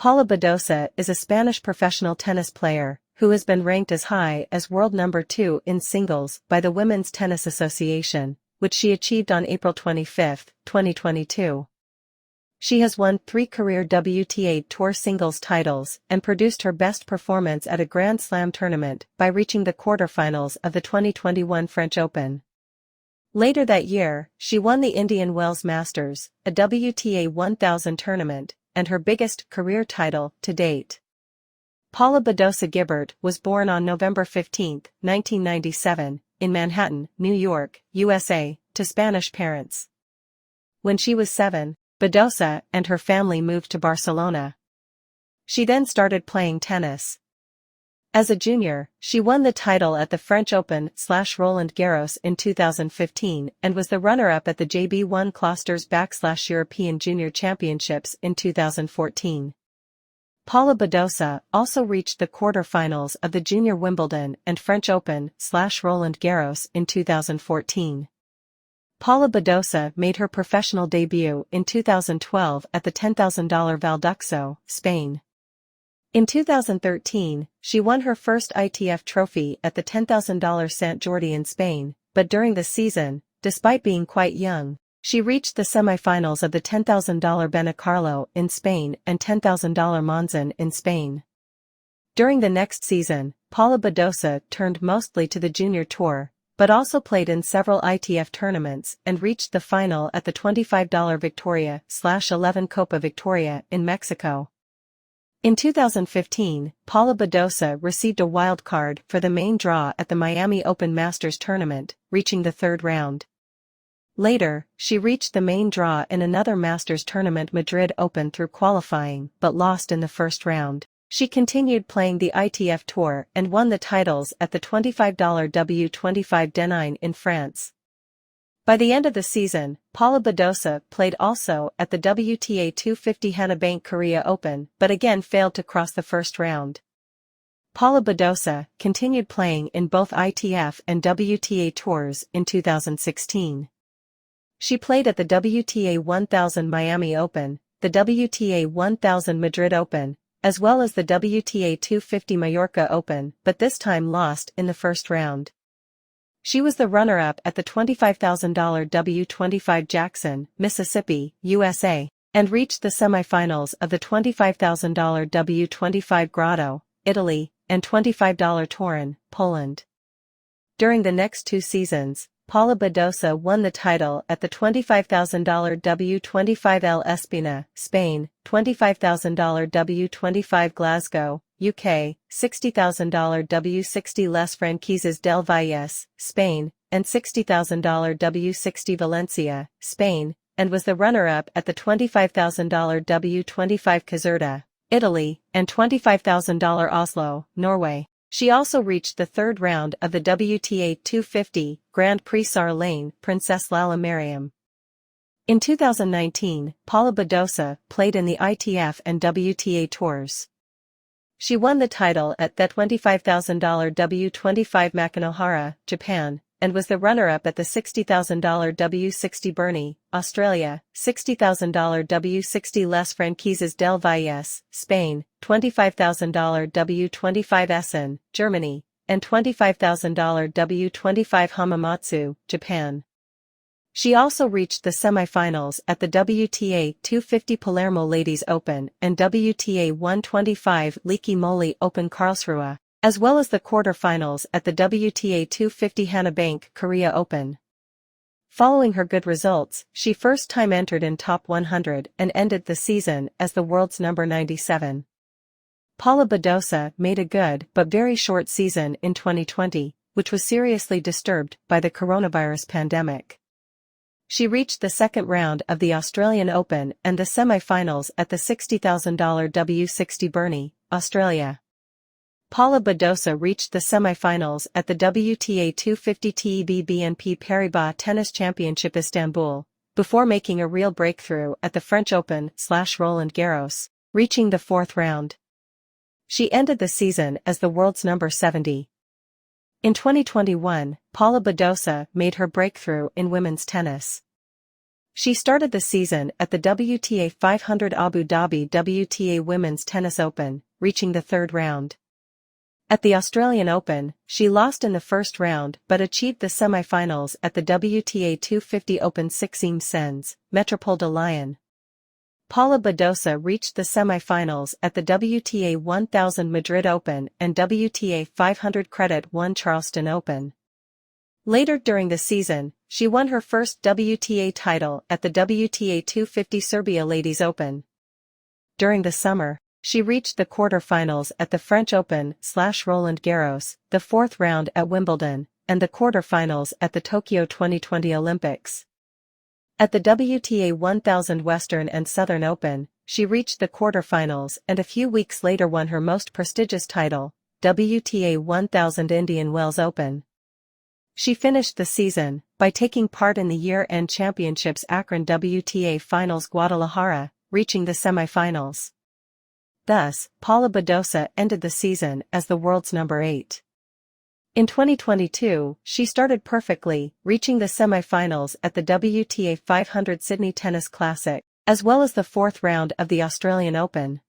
Paula Badosa is a Spanish professional tennis player who has been ranked as high as world number 2 in singles by the Women's Tennis Association, which she achieved on April 25, 2022. She has won 3 career WTA Tour singles titles and produced her best performance at a Grand Slam tournament by reaching the quarterfinals of the 2021 French Open. Later that year, she won the Indian Wells Masters, a WTA 1000 tournament, and her biggest career title to date. Paula Badosa Gibert was born on November 15, 1997, in Manhattan, New York, USA, to Spanish parents. When she was 7, Badosa and her family moved to Barcelona. She then started playing tennis. As a junior, she won the title at the French Open/Roland Garros in 2015 and was the runner-up at the JB1 Klosters/European Junior Championships in 2014. Paula Badosa also reached the quarter-finals of the Junior Wimbledon and French Open/Roland Garros in 2014. Paula Badosa made her professional debut in 2012 at the $10,000 Valduxo, Spain. In 2013, she won her first ITF trophy at the $10,000 Sant Jordi in Spain, but during the season, despite being quite young, she reached the semifinals of the $10,000 Benicarlo in Spain and $10,000 Monzon in Spain. During the next season, Paula Badosa turned mostly to the junior tour, but also played in several ITF tournaments and reached the final at the $25 Victoria/11 Copa Victoria in Mexico. In 2015, Paula Badosa received a wild card for the main draw at the Miami Open Masters tournament, reaching the third round. Later, she reached the main draw in another Masters tournament Madrid Open through qualifying but lost in the first round. She continued playing the ITF Tour and won the titles at the $25 W25 Denain in France. By the end of the season, Paula Badosa played also at the WTA 250 Hana Bank Korea Open but again failed to cross the first round. Paula Badosa continued playing in both ITF and WTA tours in 2016. She played at the WTA 1000 Miami Open, the WTA 1000 Madrid Open, as well as the WTA 250 Mallorca Open, but this time lost in the first round. She was the runner-up at the $25,000 W25 Jackson, Mississippi, USA, and reached the semifinals of the $25,000 W25 Grotto, Italy, and $25 Torin, Poland. During the next 2 seasons, Paula Badosa won the title at the $25,000 W25 El Espina, Spain, $25,000 W25 Glasgow, UK, $60,000 W60 Les Franquises del Valles, Spain, and $60,000 W60 Valencia, Spain, and was the runner-up at the $25,000 W25 Caserta, Italy, and $25,000 Oslo, Norway. She also reached the third round of the WTA 250 Grand Prix Sarlane, Princess Lala Mariam. In 2019, Paula Badosa played in the ITF and WTA tours. She won the title at the $25,000 W25 Makinohara, Japan, and was the runner-up at the $60,000 W60 Burney, Australia, $60,000 W60 Les Franquises del Valles, Spain, $25,000 W25 Essen, Germany, and $25,000 W25 Hamamatsu, Japan. She also reached the semifinals at the WTA 250 Palermo Ladies Open and WTA 125 Liqui Moly Open Karlsruhe, as well as the quarter-finals at the WTA 250 Hana Bank Korea Open. Following her good results, she first-time entered in top 100 and ended the season as the world's number 97. Paula Badosa made a good but very short season in 2020, which was seriously disturbed by the coronavirus pandemic. She reached the second round of the Australian Open and the semi-finals at the $60,000 W60 Burney, Australia. Paula Badosa reached the semi-finals at the WTA 250 TEB BNP Paribas Tennis Championship Istanbul, before making a real breakthrough at the French Open/Roland Garros, reaching the fourth round. She ended the season as the world's number 70. In 2021, Paula Badosa made her breakthrough in women's tennis. She started the season at the WTA 500 Abu Dhabi WTA Women's Tennis Open, reaching the third round. At the Australian Open, she lost in the first round but achieved the semi-finals at the WTA 250 Open 6 sens, Metropole de Lyon. Paula Badosa reached the semi-finals at the WTA 1000 Madrid Open and WTA 500 Credit 1 Charleston Open. Later during the season, she won her first WTA title at the WTA 250 Serbia Ladies Open. During the summer, she reached the quarter-finals at the French Open/Roland Garros, the fourth round at Wimbledon, and the quarter-finals at the Tokyo 2020 Olympics. At the WTA 1000 Western and Southern Open, she reached the quarter-finals and a few weeks later won her most prestigious title, WTA 1000 Indian Wells Open. She finished the season by taking part in the year-end championships Akron WTA Finals Guadalajara, reaching the semi-finals. Thus, Paula Badosa ended the season as the world's number 8. In 2022, she started perfectly, reaching the semi-finals at the WTA 500 Sydney Tennis Classic, as well as the fourth round of the Australian Open.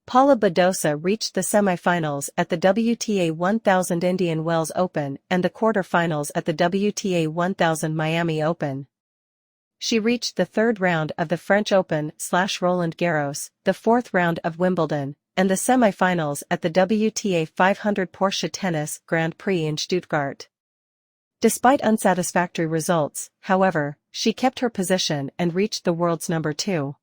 Paula Badosa reached the semi-finals at the WTA 1000 Indian Wells Open and the quarter-finals at the WTA 1000 Miami Open. She reached the third round of the French Open/Roland Garros, the fourth round of Wimbledon, and the semi-finals at the WTA 500 Porsche Tennis Grand Prix in Stuttgart. Despite unsatisfactory results, however, she kept her position and reached the world's number 2.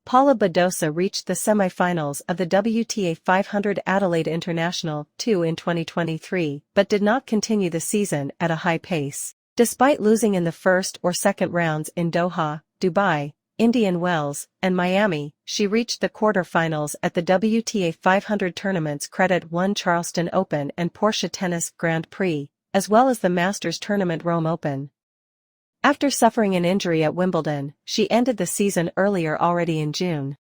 Paula Badosa reached the semi-finals of the WTA 500 Adelaide International 2 in 2023 but did not continue the season at a high pace. Despite losing in the first or second rounds in Doha, Dubai, Indian Wells, and Miami, she reached the quarter-finals at the WTA 500 tournaments Credit 1 Charleston Open and Porsche Tennis Grand Prix, as well as the Masters Tournament Rome Open. After suffering an injury at Wimbledon, she ended the season earlier already in June.